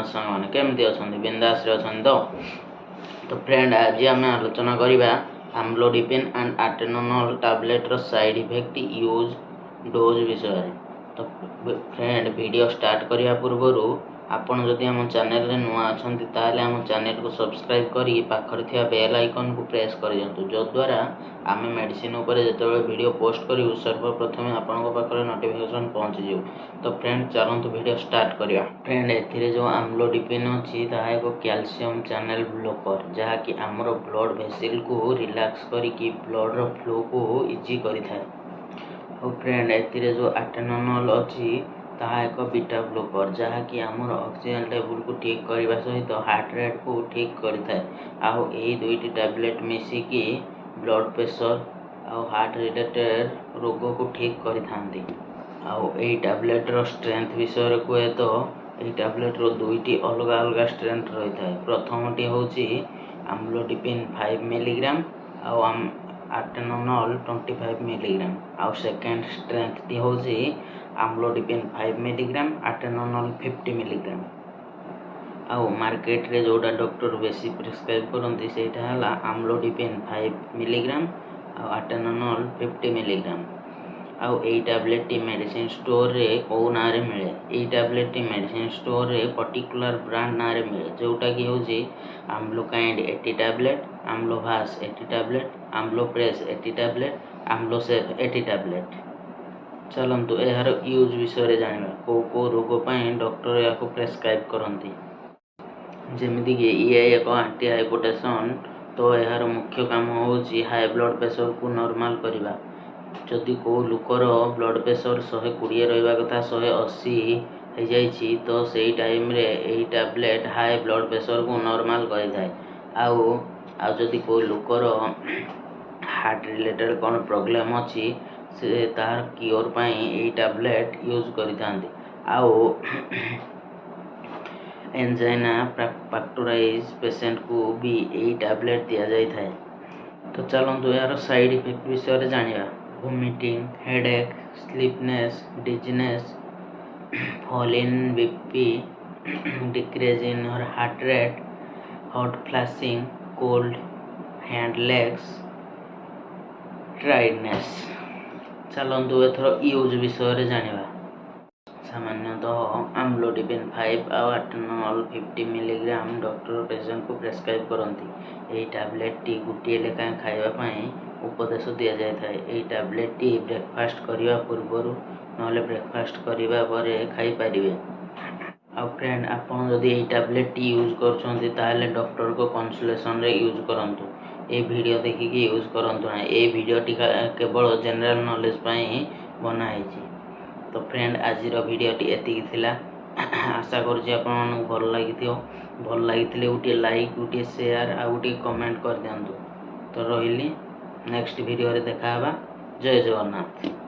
संग मैंने केमती अच्छा बिंदास तो फ्रेंड आज आम आलोचना करवा amlodipine and atenolol tablet side effect use dose विषय। तो फ्रेंड वीडियो स्टार्ट करने पूर्व आपन जदि आम चैनल रे नुआ अछंती ताले आम चैनल को सब्सक्राइब करी पाखर थिया बेल आइकन को प्रेस कर दियंतु जो द्वारा आम मेडिसिन ऊपर जेतेबेले वीडियो पोस्ट करू सर्वप्रथम आपन पाखरे नोटिफिकेशन पहुंच जिवो। तो फ्रेंड चलतु वीडियो स्टार्ट करिया। फ्रेंड एथिरे जो आम्लोडिपिन अछि ताहा एक कैल्शियम चैनल ब्लॉकर जहाँकि आमर ब्लड वेसल को रिलैक्स करिकी ब्लड रो फ्लो को इजी करि थाए। और फ्रेंड एथिरे जो आटेनोनोल अछि ताहा एक बीटा ब्लॉकर जहाँकि आमर ऑक्सीजन लेवल को ठीक करबा सहित हार्ट रेट को ठीक करि थाए। आउ एई दुईटी टैबलेट मिसिकी ब्लड प्रेशर आउ हार्ट रिलेटेड रोग को ठीक करि थांती। आउ एई टैबलेट रो स्ट्रेंथ विषय कहे तो एई टैबलेट रो दुईटी अलग अलग स्ट्रेंथ रही थाए। प्रथमटी होची आम्लोडिपिन 5 मिलीग्राम आउ आटेनोनोल 25 मिलीग्राम आउ सेकेंड स्ट्रेंथ टी होची आम्लोडिपिन 5 मिलीग्राम आटेनोनोल 50 मिलीग्राम। आउ मार्केट रे जोडा डॉक्टर बेसी प्रिस्क्राइब करंती सेटा हला आम्लोडिपिन 5 मिलीग्राम आउ आटेनोनोल 50 मिलीग्राम। आउ एई टैबलेट टी मेडिसिन स्टोर रे को ना रे मिले। एई टैबलेट टी मेडिसिन स्टोर रे पर्टिकुलर ब्रांड ना रे मिले जोटा की होची Amlokind 80 tablet, Amlovas 80 tablet, Amlopres 80 tablet, Amlosafe 80 tablet. चलंतु एहार यूज विषय रे जानिबा को रोग पई डॉक्टर याको प्रेस्क्राइब करंती। जेमिति कि ये एक एंटी हाइपोटेंशन तो एहार मुख्य काम होची हाई ब्लड प्रेशर को नॉर्मल करबा। जदि को लुकर ब्लड प्रेशर 120 रहबा कथा 180 हो जाइछि तो सेही टाइम रे एही टैबलेट हाई ब्लड प्रेशर को नॉर्मल कर थाए। आउ जदि को लुकर हार्ट रिलेटेड कोन प्रॉब्लम अछि से तार क्योर पई एही टैबलेट यूज करितांती। आउ एंजाइना पैक्टोराइज पेशेंट को भी एही टैबलेट दिया जाय थाए। तो चलंतु यार साइड इफेक्ट विषय रे जानिबा। Vomiting, headache, sleepiness, dizziness, fall in BP, decrease in your heart rate, hot flashing, cold hand legs, tiredness। चलंतु एथरो यूज विषय रे जानिबा। सामान्यतः आम्लोडिपिन 5 और आटेनोनोल 50 मिलीग्राम डॉक्टर पेशेंट को प्रेस्क्राइब करंती। एही टैबलेट टी गुटिए लेखा खाइबा पई उपदेश दिया जाय थाए। एही टैबलेट टी ब्रेकफास्ट करिवा पूर्वरु नहले ब्रेकफास्ट करिवा परे खाइ परिबे। आ फ्रेंड आपन जदि एही टैबलेट टी यूज करछन्ती ताले डॉक्टर को कंसल्टेशन रे यूज करंतु। ए वीडियो देखि के यूज करंतु ना। ए वीडियो टी केवल जनरल नॉलेज पई बना हैछि। तो फ्रेंड आज रो वीडियो टी एतिकी थिला। आशा करछि आपन भल लागिथियो। भल लागिथिले उटे लाइक उटे शेयर आ उटे कमेंट कर दियंतु। तो रहिली नेक्स्ट वीडियो रे देखा हबा। जय जगन्नाथ।